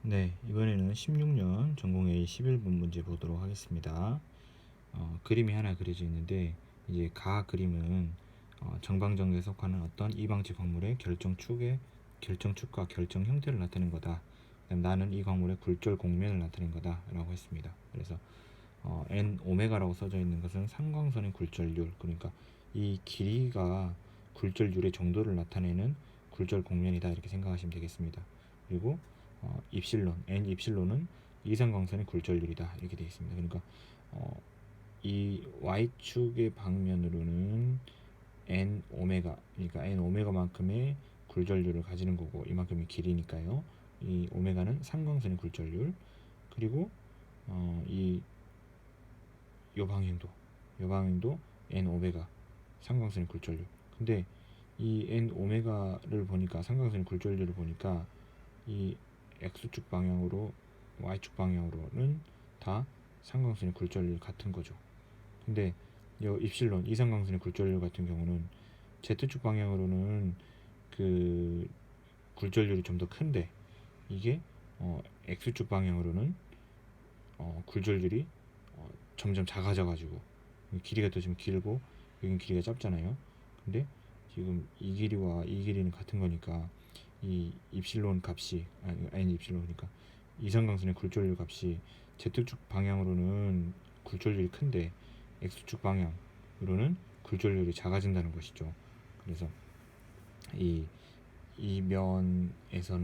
네, 이번에는 16년 전공 A 11번 문제 보도록 하겠습니다. 그림이 하나 그려져 있는데 이제 가 그림은 정방정에 속하는 어떤 이방지 광물의 결정축과 결정 형태를 나타낸 거다. 그다음 나는 이 광물의 굴절 곡면을 나타낸 거다라고 했습니다. 그래서 n 오메가라고 써져 있는 것은 삼광선의 굴절률, 그러니까 이 길이가 굴절률의 정도를 나타내는 굴절 곡면이다 이렇게 생각하시면 되겠습니다. 그리고 입실론 n 입실론은 이산광선의 굴절률이다 이렇게 되어 있습니다. 그러니까 이 y축의 방면으로는 n 오메가, 그러니까 n 오메가만큼의 굴절률을 가지는 거고 이만큼의 길이니까요. 이 오메가는 삼광선의 굴절률, 그리고 이 요 방향도 n 오메가 삼광선의 굴절률. 근데 이 n 오메가를 보니까 삼광선의 굴절률을 보니까 이 x축 방향으로 y축 방향으로는 다 삼광선의 굴절률 같은 거죠. 근데 요 입실론 이삼광선의 굴절률 같은 경우는 z축 방향으로는 그 굴절률이 좀 더 큰데 이게 x축 방향으로는 굴절률이 점점 작아져가지고 길이가 더 좀 길고 여긴 길이가 짧잖아요. 근데 지금 이 길이와 이 길이는 같은 거니까 이 입실론 값이 n 입실론, 그러니까 이산광선의 굴절률 값이 z축 방향으로는 굴절률이 큰데 x축 방향으로는 굴절률이 작아진다는 것이죠. 그래서 이 이 면에서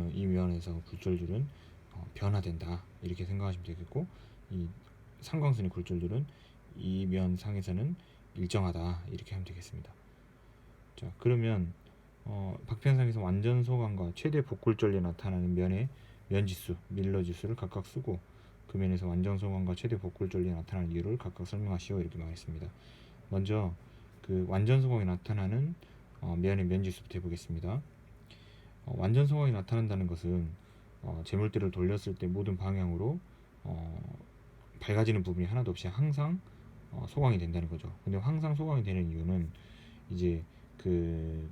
굴절률은 변화된다 이렇게 생각하시면 되겠고, 이 삼광선의 굴절률은 이 면 상에서는 일정하다 이렇게 하면 되겠습니다. 자, 그러면 박편상에서 완전 소관과 최대 복굴절에 나타나는 면의 면지수, 밀러 지수를 각각 쓰고 그 면에서 완전 소관과 최대 복굴절에 나타나는 이유를 각각 설명하시오 이렇게 말했습니다. 먼저 그 완전 소관이 나타나는 면의 면지수부터 해보겠습니다. 완전 소각이 나타난다는 것은 재물대를 돌렸을 때 모든 방향으로 밝아지는 부분이 하나도 없이 항상 소각이 된다는 거죠. 근데 항상 소각이 되는 이유는 이제 그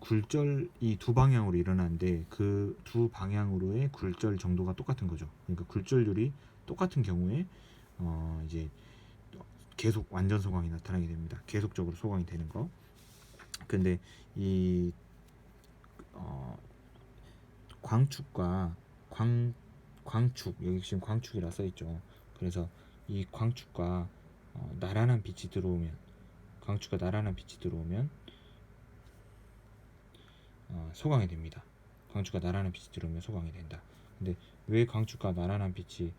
굴절이 두 방향으로 일어나는데 그 두 방향으로의 굴절 정도가 똑같은 거죠. 그러니까 굴절률이 똑같은 경우에 이제 계속 완전 소각이 나타나게 됩니다. 계속적으로 소각이 되는 거. 근데 이 광축과 광축, 여기 지금 광축이라 써있죠. 그래서 이 광축과 나란한 빛이 들어오면, 광축과 나란한 빛이 들어오면 소광이 됩니다. 광축과 나란한 빛이 들어오면 소광이 된다. 근데 왜 광축과 나란한 빛이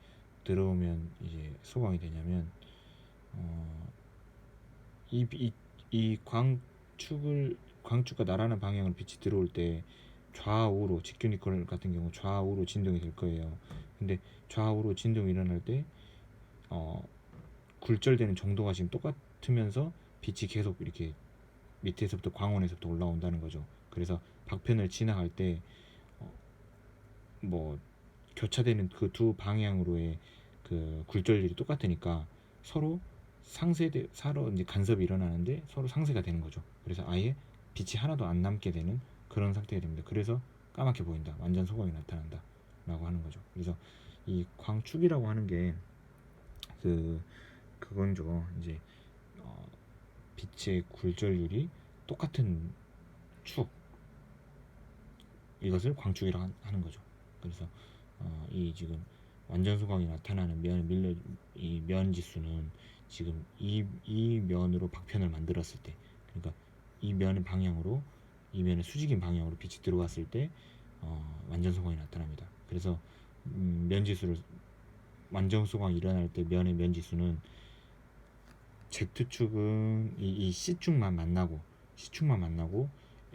들어오면 이제 소광이 되냐면 이 광축과 나란한 방향으로 빛이 들어올 때 좌우로, 직균이컬 같은 경우 좌우로 진동이 될 거예요. 근데 좌우로 진동이 일어날 때 굴절되는 정도가 지금 똑같으면서 빛이 계속 이렇게 밑에서부터 광원에서부터 올라온다는 거죠. 그래서 박편을 지나갈 때 뭐 교차되는 그 두 방향으로의 그 굴절률이 똑같으니까 서로 서로 이제 간섭이 일어나는데 서로 상쇄가 되는 거죠. 그래서 아예 빛이 하나도 안 남게 되는 그런 상태가 됩니다. 그래서 까맣게 보인다, 완전 소각이 나타난다 라고 하는 거죠. 그래서 이 광축이라고 하는 게 그건죠. 이제 빛의 굴절률이 똑같은 축, 이것을 광축이라고 하는 거죠. 그래서 이 지금 완전 소각이 나타나는 이 면 지수는 지금 이 면으로 박편을 만들었을 때, 그러니까 이 면의 방향으로, 이 면의 수직인 방향으로 빛이 들어왔을 때 완전 소각이 나타납니다. 그래서 면 지수를, 완전 소각이 일어날 때 면의 면 지수는 Z축은 이 C축만 만나고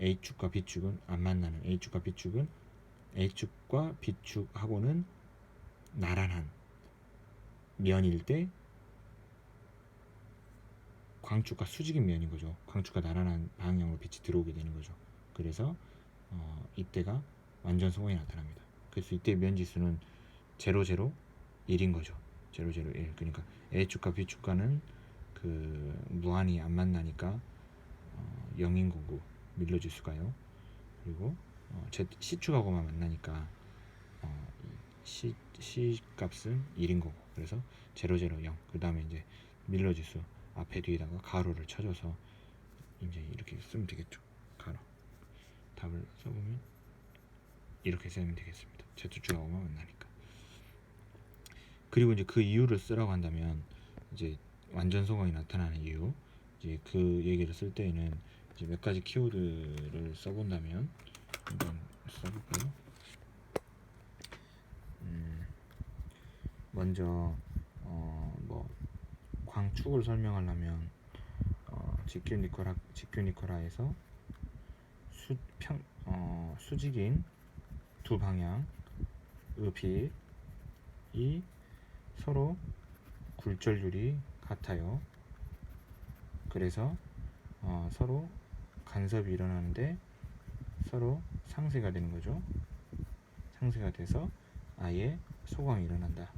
A축과 B축은 안 만나는, A축과 B축하고는 나란한 면일 때 광축과 수직인 면인 거죠. 광축과 나란한 방향으로 빛이 들어오게 되는 거죠. 그래서 이때가 완전 소각이 나타납니다. 그래서 이때 면지수는 0, 0, 1인 거죠. 0, 0, 1. 그러니까 A축과 B축과는 그 무한히 안 만나니까 0인 거고 밀러지수가요. 그리고 C축하고만 만나니까 C 값은 1인 거고, 그래서 0, 0, 0. 그 다음에 이제 밀러 지수 앞에 뒤에다가 가로를 쳐줘서 이제 이렇게 쓰면 되겠죠. 가로. 답을 써보면 이렇게 쓰면 되겠습니다. Z축하고만 만나니까. 그리고 이제 그 이유를 쓰라고 한다면, 이제 완전 소강이 나타나는 이유, 이제 그 얘기를 쓸 때에는 이제 몇 가지 키워드를 써본다면, 한번 써볼까요? 먼저 뭐 광축을 설명하려면 직교 니코라에서 수직인 두 방향의 빛이 서로 굴절률이 같아요. 그래서 서로 간섭이 일어나는데 서로 상쇄가 되는 거죠. 상쇄가 돼서 아예 소광이 일어난다.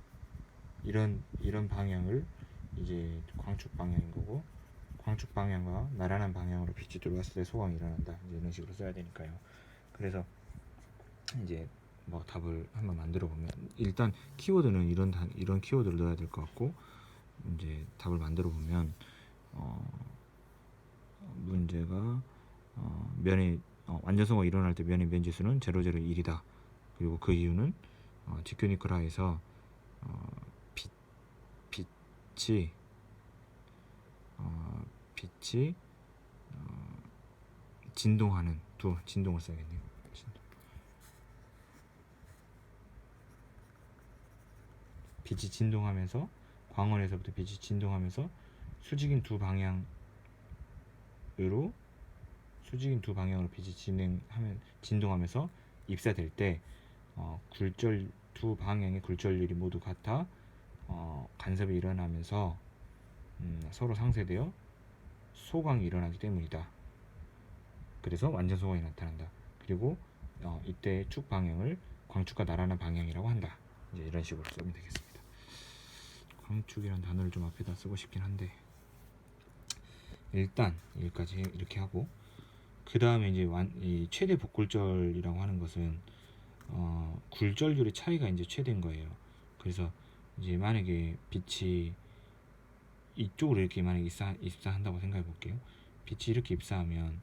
이런 방향을 이제 광축 방향인 거고, 광축 방향과 나란한 방향으로 빛이 들어왔을 때 소광이 일어난다. 이제 이런 식으로 써야 되니까요. 그래서 이제 뭐 답을 한번 만들어 보면, 일단 키워드는 이런 키워드를 넣어야 될 것 같고, 이제 답을 만들어 보면 문제가 면의 완전성과 일어날 때 면의 면지수는 0, 0, 1이다. 그리고 그 이유는 직교 니코라에서 빛이 진동하는 진동을 써야겠네요. 빛이 진동하면서, 광원에서부터 빛이 진동하면서 수직인 두 방향으로 빛이 진동하면서 입사될 때 두 방향의 굴절률이 모두 같아 간섭이 일어나면서 서로 상쇄되어 소광이 일어나기 때문이다. 그래서 완전 소광이 나타난다. 그리고 이때 축 방향을 광축과 나란한 방향이라고 한다. 이제 이런 식으로 쓰면 되겠습니다. 광축이라는 단어를 좀 앞에다 쓰고 싶긴 한데, 일단 여기까지 이렇게 하고, 그 다음에 이제 이 최대 복굴절이라고 하는 것은 굴절률의 차이가 이제 최대인 거예요. 그래서 이제 만약에 빛이 이쪽으로 이렇게 만약에 입사한다고 생각해 볼게요. 빛이 이렇게 입사하면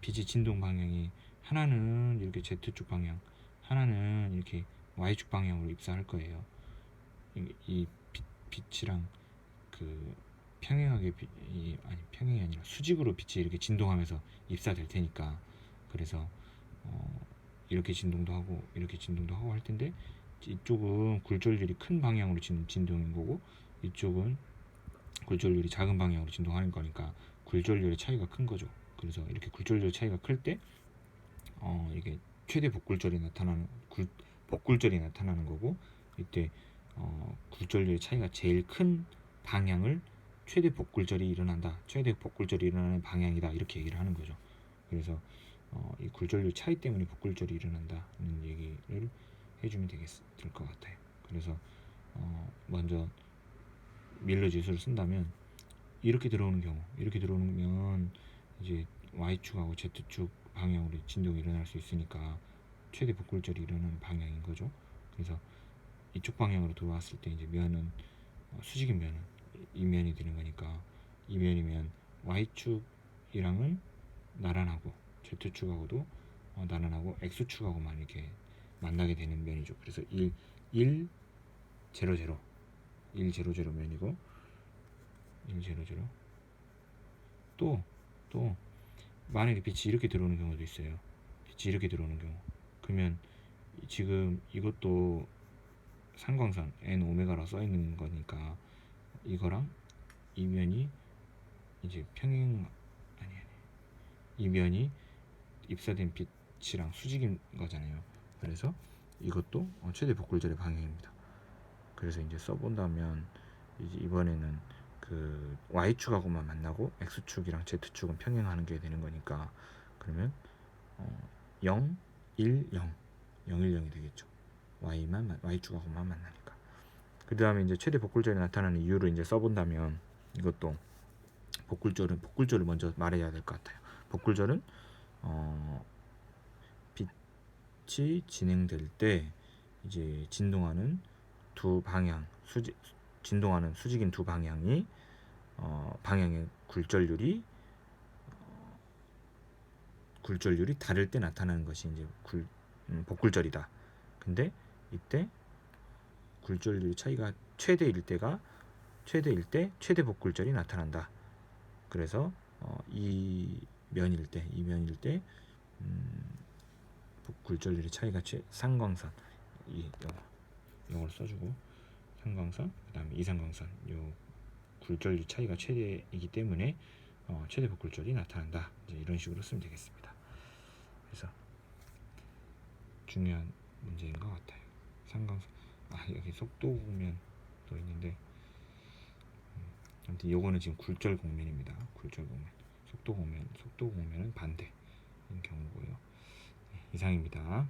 빛의 진동 방향이 하나는 이렇게 Z축 방향, 하나는 이렇게 Y축 방향으로 입사할 거예요. 이 빛이랑 그 평행이 아니라 수직으로 빛이 이렇게 진동하면서 입사될 테니까, 그래서 이렇게 진동도 하고 이렇게 진동도 하고 할 텐데, 이쪽은 굴절률이 큰 방향으로 진동인 거고, 이쪽은 굴절률이 작은 방향으로 진동하는 거니까 굴절률의 차이가 큰 거죠. 그래서 이렇게 굴절률 차이가 클 때 이게 최대 복굴절이 나타나는 거고, 이때 굴절률의 차이가 제일 큰 방향을 최대 복굴절이 일어나는 방향이다, 이렇게 얘기를 하는 거죠. 그래서 이 굴절률 차이 때문에 복굴절이 일어난다는 얘기를 해주면 될 것 같아요. 그래서 먼저 밀러 지수를 쓴다면, 이렇게 들어오면 이제 Y축하고 Z축 방향으로 진동이 일어날 수 있으니까 최대 복굴절이 일어나는 방향인 거죠. 그래서 이쪽 방향으로 들어왔을 때 이제 면은 수직인 면은 이 면이 되는 거니까, 이 면이면 Y축이랑은 나란하고 Z축하고도 나란하고 X축하고만 이렇게 만나게 되는 면이죠. 그래서 1, 0, 0 면이고, 1, 0, 0 또 만약에 빛이 이렇게 들어오는 경우도 있어요. 빛이 이렇게 들어오는 경우, 그러면 지금 이것도 산광선 N 오메가라고 써 있는 거니까, 이거랑 이 면이 이제 이 면이 입사된 빛이랑 수직인 거잖아요. 그래서 이것도 최대 복굴절의 방향입니다. 그래서 이제 써본다면, 이제 이번에는 그 Y축하고만 만나고 X축이랑 Z축은 평행하는 게 되는 거니까, 그러면 0, 1, 0, 0, 1, 0이 되겠죠. Y축하고만 만나니까. 그 다음에 이제 최대 복굴절이 나타나는 이유를 이제 써본다면, 이것도 복굴절을 먼저 말해야 될 것 같아요. 복굴절은 빛이 진행될 때 이제 진동하는 두 방향 진동하는 수직인 두 방향이 방향의 굴절률이 다를 때 나타나는 것이 이제 복굴절이다. 근데 이때 굴절률 차이가 최대일 때 최대 복굴절이 나타난다. 그래서 이 면일 때 굴절률의 차이가 상광선 이걸 써주고 상광선 그다음에 이상광선 요 굴절률 차이가 최대이기 때문에 최대 복굴절이 나타난다. 이제 이런 식으로 쓰면 되겠습니다. 그래서 중요한 문제인 것 같아요. 상광선 여기 속도 공면도 있는데 아무튼 요거는 지금 굴절 공면입니다. 굴절 공면 속도 공면은 반대인 경우고요. 이상입니다.